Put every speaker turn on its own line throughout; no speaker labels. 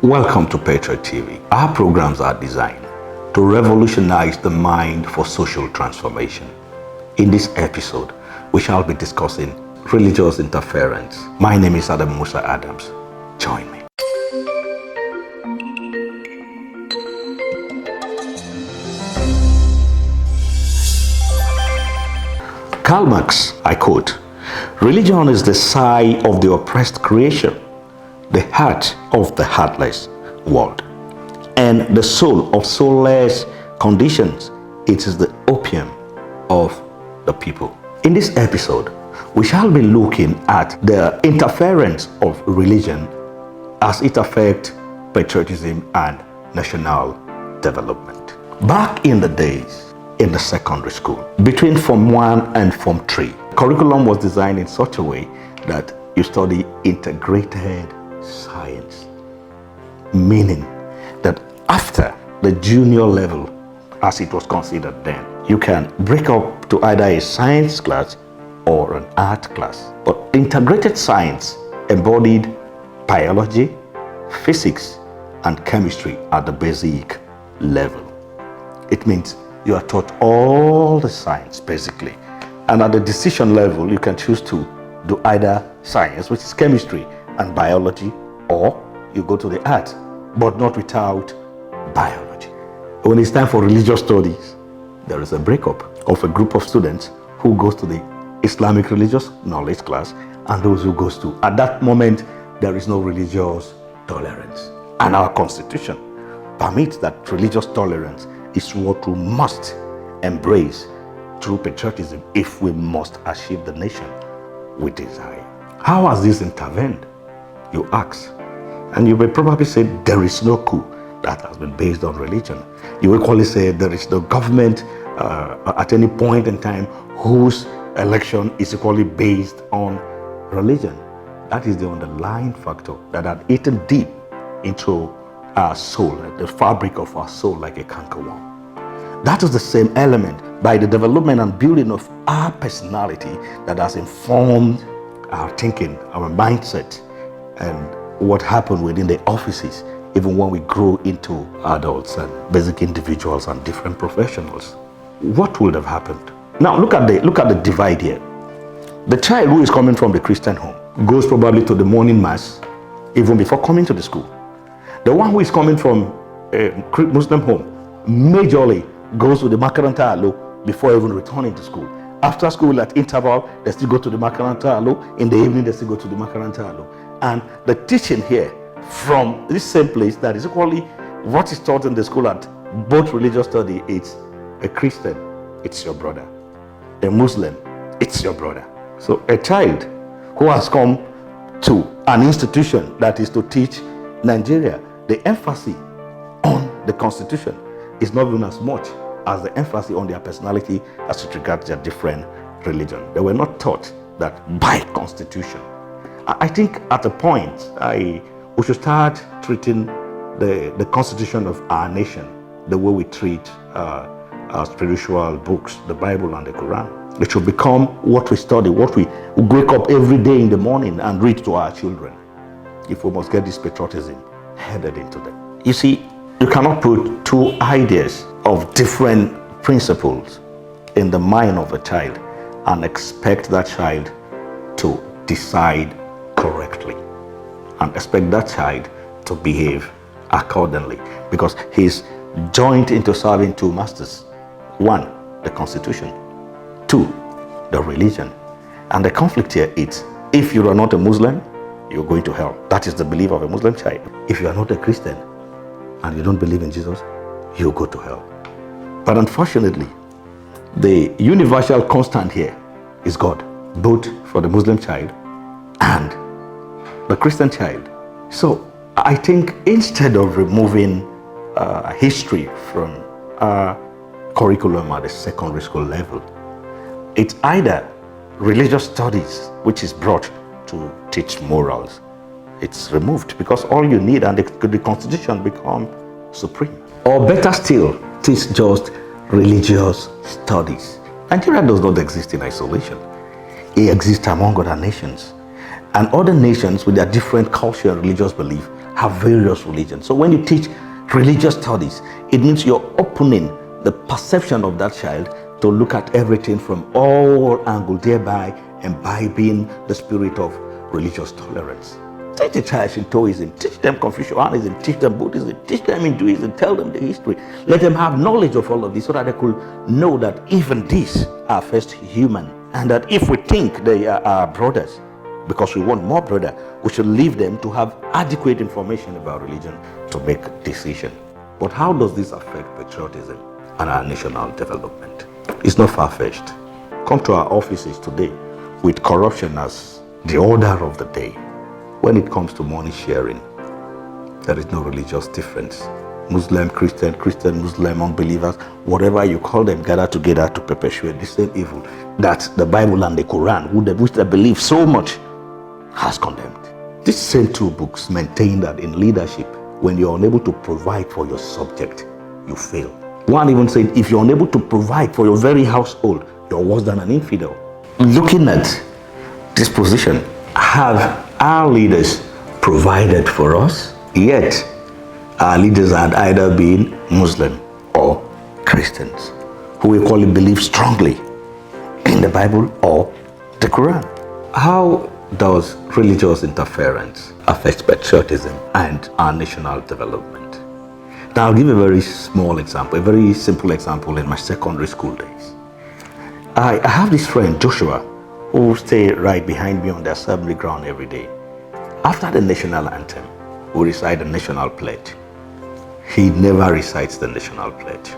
Welcome to Patriot TV. Our programs are designed to revolutionize the mind for social transformation. In this episode, we shall be discussing religious interference. My name is Adam Musa Adams. Join me. Karl Marx, I quote, "Religion is the sigh of the oppressed creation, the heart of the heartless world, and the soul of soulless conditions. It is the opium of the people." In this episode, we shall be looking at the interference of religion as it affects patriotism and national development. Back in the days, in the secondary school, between Form 1 and Form 3, curriculum was designed in such a way that you study integrated science, meaning that after the junior level, as it was considered then, you can break up to either a science class or an art class. But integrated science embodied biology, physics, and chemistry at the basic level. It means you are taught all the science basically, and at the decision level you can choose to do either science, which is chemistry and biology, or you go to the art, but not without biology. When it's time for religious studies, there is a breakup of a group of students who goes to the Islamic religious knowledge class and those who goes to, at that moment, there is no religious tolerance. And our constitution permits that religious tolerance is what we must embrace through patriotism if we must achieve the nation we desire. How has this intervened, you ask? And you may probably say there is no coup that has been based on religion. You will equally say there is no government at any point in time whose election is equally based on religion. That is the underlying factor that had eaten deep into our soul, the fabric of our soul, like a cankerworm. That is the same element by the development and building of our personality that has informed our thinking, our mindset, and what happened within the offices, even when we grow into adults and basic individuals and different professionals. What would have happened? Now look at the divide here. The child who is coming from the Christian home goes probably to the morning mass even before coming to the school. The one who is coming from a Muslim home majorly goes to the Makaranta Allo before even returning to school. After school, at interval, they still go to the Makaranta Allo. In the evening, they still go to the Makaranta Allo. And the teaching here from this same place that is equally what is taught in the school at both religious study, it's a Christian, it's your brother. A Muslim, it's your brother. So a child who has come to an institution that is to teach Nigeria, the emphasis on the constitution is not even as much as the emphasis on their personality as it regards their different religion. They were not taught that by constitution. I think at a point, we should start treating the constitution of our nation the way we treat our spiritual books, the Bible and the Quran. It should become what we study, what we wake up every day in the morning and read to our children, if we must get this patriotism headed into them. You see, you cannot put two ideas of different principles in the mind of a child and expect that child to decide correctly and expect that child to behave accordingly, because he's joined into serving two masters. One, the constitution. Two, the religion. And the conflict here is, if you are not a Muslim, you're going to hell. That is the belief of a Muslim child. If you are not a Christian and you don't believe in Jesus, you go to hell. But unfortunately, the universal constant here is God, both for the Muslim child and the Christian child. So I think instead of removing history from curriculum at the secondary school level, it's either religious studies, which is brought to teach morals, it's removed, because all you need, and the constitution become supreme. Or better still, teach just religious studies, Nigeria does not exist in isolation. It exists among other nations. And other nations with their different culture and religious belief have various religions. So when you teach religious studies, it means you're opening the perception of that child to look at everything from all angles, thereby imbibing the spirit of religious tolerance. Teach the child Shintoism, teach them Confucianism, teach them Buddhism, teach them Hinduism, tell them the history. Let them have knowledge of all of this so that they could know that even these are first human. And that if we think they are our brothers, because we want more brother, we should leave them to have adequate information about religion to make a decision. But how does this affect patriotism and our national development? It's not far-fetched. Come to our offices today with corruption as the order of the day. When it comes to money sharing, there is no religious difference. Muslim, Christian, Muslim, unbelievers, whatever you call them, gather together to perpetuate the same evil that the Bible and the Quran, which they believe so much, has condemned. These same two books maintain that in leadership, when you're unable to provide for your subject, you fail. One even said, if you're unable to provide for your very household, you're worse than an infidel. Looking at this position, have our leaders provided for us? Yet, our leaders had either been Muslim or Christians, who equally believe strongly in the Bible or the Quran. How does religious interference affect patriotism and our national development? Now, I'll give a very small example, a very simple example in my secondary school days. I have this friend, Joshua, who stay right behind me on the assembly ground every day. After the national anthem, we recite the national pledge. He never recites the national pledge.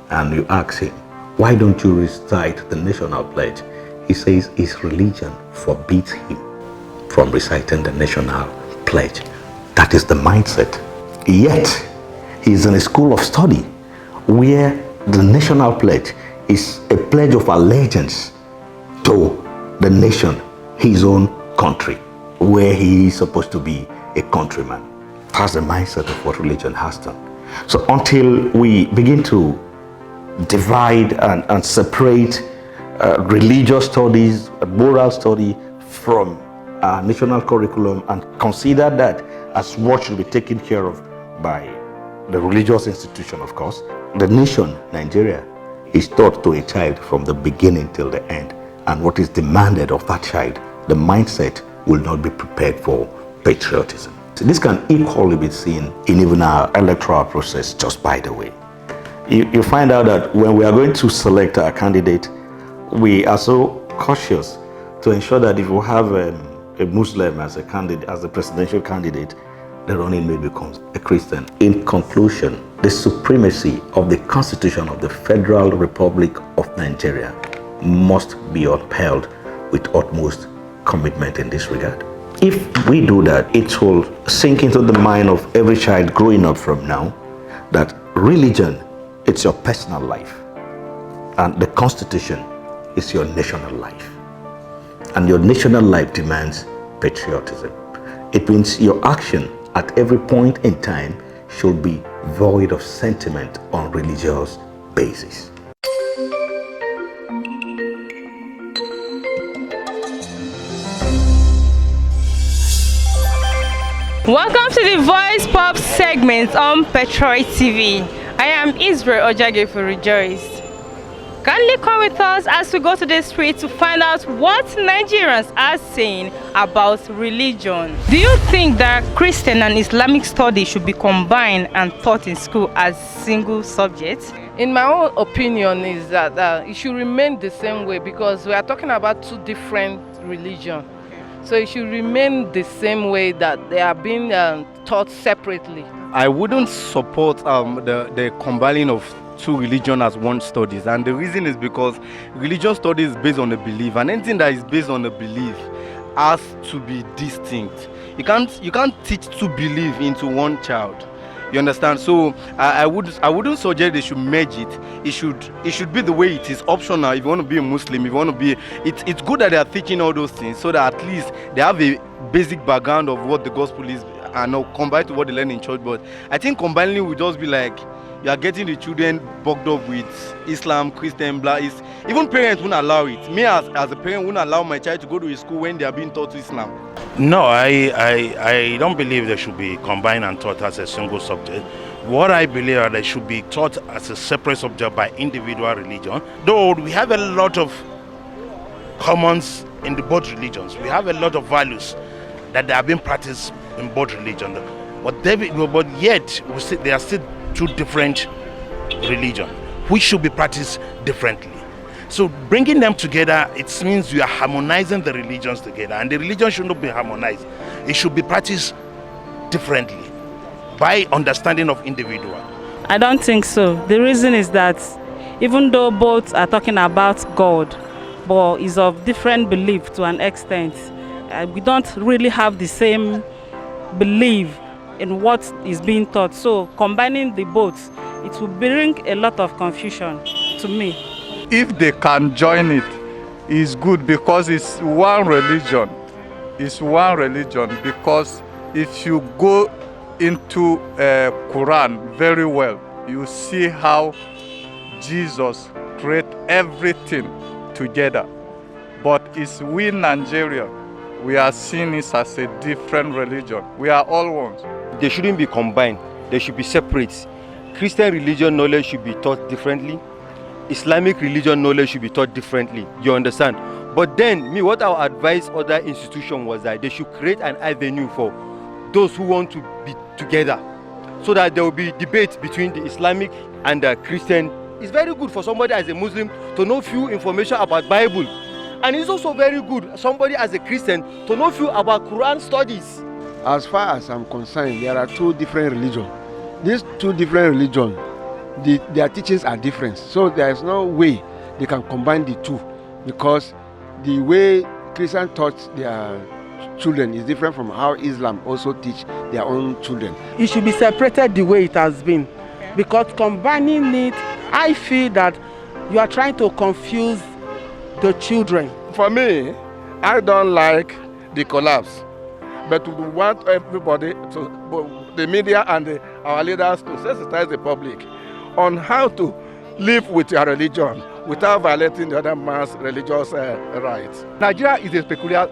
And you ask him, why don't you recite the national pledge? He says his religion forbids him from reciting the national pledge. That is the mindset. Yet, he is in a school of study where the national pledge is a pledge of allegiance to the nation, his own country, where he is supposed to be a countryman. That's the mindset of what religion has done. So until we begin to divide and separate religious studies, moral study from our national curriculum and consider that as what should be taken care of by the religious institution, of course, the nation, Nigeria, is taught to a child from the beginning till the end. And what is demanded of that child, the mindset will not be prepared for patriotism. So this can equally be seen in even our electoral process, just by the way. You find out that when we are going to select our candidate, we are so cautious to ensure that if we have a Muslim as a candidate, as a presidential candidate, the running mate becomes a Christian. In conclusion, the supremacy of the Constitution of the Federal Republic of Nigeria must be upheld with utmost commitment in this regard. If we do that, it will sink into the mind of every child growing up from now that religion, it's your personal life, and the Constitution is your national life. And your national life demands patriotism. It means your action at every point in time should be void of sentiment on religious basis.
Welcome to the Voice Pop segment on Petroid TV. I am Israel Ojage for Rejoice. Kindly come with us as we go to the street to find out what Nigerians are saying about religion. Do you think that Christian and Islamic studies should be combined and taught in school as single subjects?
In my own opinion is that it should remain the same way, because we are talking about two different religions. So it should remain the same way that they are being taught separately.
I wouldn't support the combining of two religions as one studies, and the reason is because religious studies is based on a belief, and anything that is based on a belief has to be distinct. You can't teach two beliefs into one child. You understand? So I wouldn't suggest they should merge it. It should be the way it is, optional. If you want to be a Muslim, if you want to be, it's good that they are teaching all those things so that at least they have a basic background of what the gospel is and now combined to what they learn in church. But I think combining will just be like you are getting the children bogged up with Islam, Christian, blah. Even parents won't allow it. Me as a parent won't allow my child to go to a school when they are being taught Islam.
No, I don't believe they should be combined and taught as a single subject. What I believe are they should be taught as a separate subject by individual religion. Though we have a lot of commons in both religions. We have a lot of values that are being practiced in both religions. But yet they are still two different religions, which should be practiced differently. So bringing them together, it means you are harmonizing the religions together, and the religion should not be harmonized. It should be practiced differently by understanding of individual.
I don't think so. The reason is that even though both are talking about God, but is of different belief to an extent, we don't really have the same belief in what is being taught. So combining the both, it will bring a lot of confusion to me.
If they can join it, it's good because it's one religion. It's one religion because if you go into Quran very well, you see how Jesus create everything together. But it's we Nigeria, we are seeing it as a different religion. We are all ones.
They shouldn't be combined. They should be separate. Christian religion knowledge should be taught differently. Islamic religion knowledge should be taught differently. You understand? But then, what I would advise other institutions was that they should create an avenue for those who want to be together, so that there will be debate between the Islamic and the Christian. It's very good for somebody as a Muslim to know few information about Bible, and it's also very good somebody as a Christian to know few about Quran studies.
As far as I'm concerned, there are two different religions. These two different religions, their teachings are different. So there is no way they can combine the two, because the way Christians taught their children is different from how Islam also teach their own children.
It should be separated the way it has been, because combining it, I feel that you are trying to confuse the children.
For me, I don't like the collapse, but we want everybody to, the media and our leaders, to sensitize the public on how to live with your religion without violating the other man's religious rights.
Nigeria is a peculiar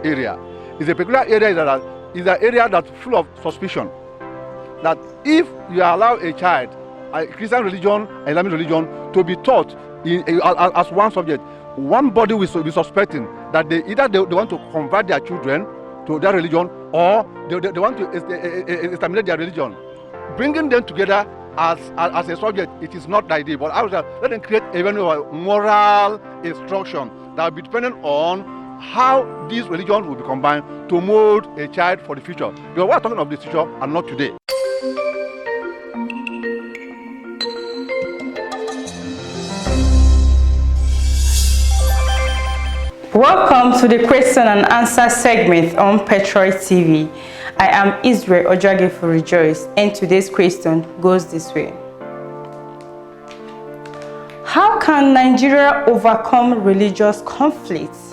area. It's a peculiar area that is an area that's full of suspicion. That if you allow a child, a Christian religion, Islamic religion, to be taught as one subject, one body will be suspecting that either they want to convert their children to their religion, or they want to exterminate their religion. Bringing them together as a subject, it is not the idea. But I would say, let them create a moral instruction that will be dependent on how these religions will be combined to mold a child for the future. Because we are talking of the future and not today.
Welcome to the question and answer segment on Patriot TV. I am Israel Ojage for Rejoice, and today's question goes this way. How can Nigeria overcome religious conflicts?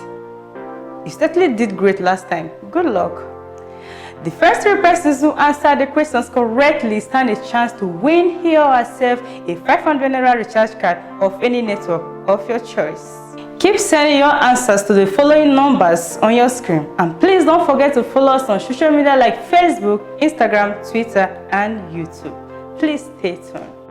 You certainly did great last time. Good luck. The first three persons who answer the questions correctly stand a chance to win he or herself a 500 naira recharge card of any network of your choice. Keep sending your answers to the following numbers on your screen, and please don't forget to follow us on social media like Facebook, Instagram, Twitter, and YouTube. Please stay tuned.